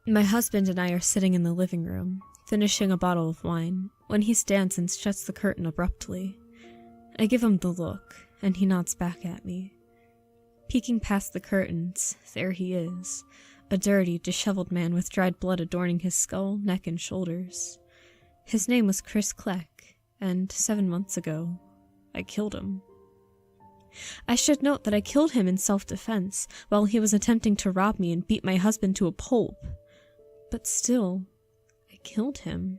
My husband and I are sitting in the living room, finishing a bottle of wine, when he stands and shuts the curtain abruptly. I give him the look, and he nods back at me. Peeking past the curtains, there he is, a dirty, disheveled man with dried blood adorning his skull, neck, and shoulders. His name was Chris Kleck, and 7 months ago, I killed him. I should note that I killed him in self-defense, while he was attempting to rob me and beat my husband to a pulp. But still, I killed him.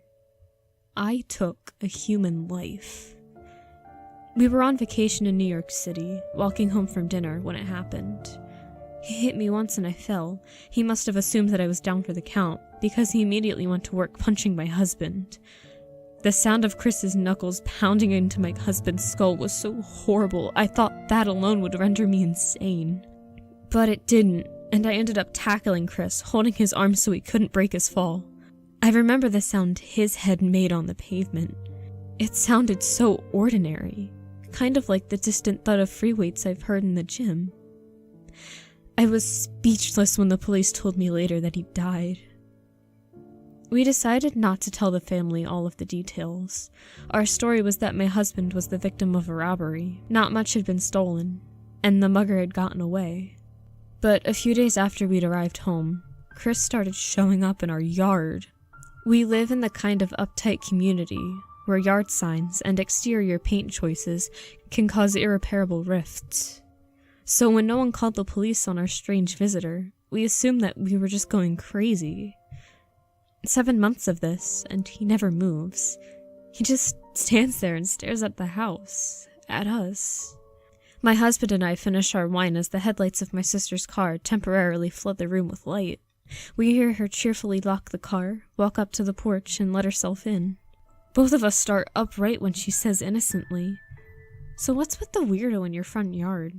I took a human life. We were on vacation in New York City, walking home from dinner when it happened. He hit me once and I fell. He must have assumed that I was down for the count, because he immediately went to work punching my husband. The sound of Chris's knuckles pounding into my husband's skull was so horrible, I thought that alone would render me insane. But it didn't, and I ended up tackling Chris, holding his arm so he couldn't break his fall. I remember the sound his head made on the pavement. It sounded so ordinary, kind of like the distant thud of free weights I've heard in the gym. I was speechless when the police told me later that he died. We decided not to tell the family all of the details. Our story was that my husband was the victim of a robbery. Not much had been stolen, and the mugger had gotten away. But a few days after we'd arrived home, Chris started showing up in our yard. We live in the kind of uptight community where yard signs and exterior paint choices can cause irreparable rifts. So when no one called the police on our strange visitor, we assumed that we were just going crazy. 7 months of this, and he never moves. He just stands there and stares at the house, at us. My husband and I finish our wine as the headlights of my sister's car temporarily flood the room with light. We hear her cheerfully lock the car, walk up to the porch, and let herself in. Both of us start upright when she says innocently, "So what's with the weirdo in your front yard?"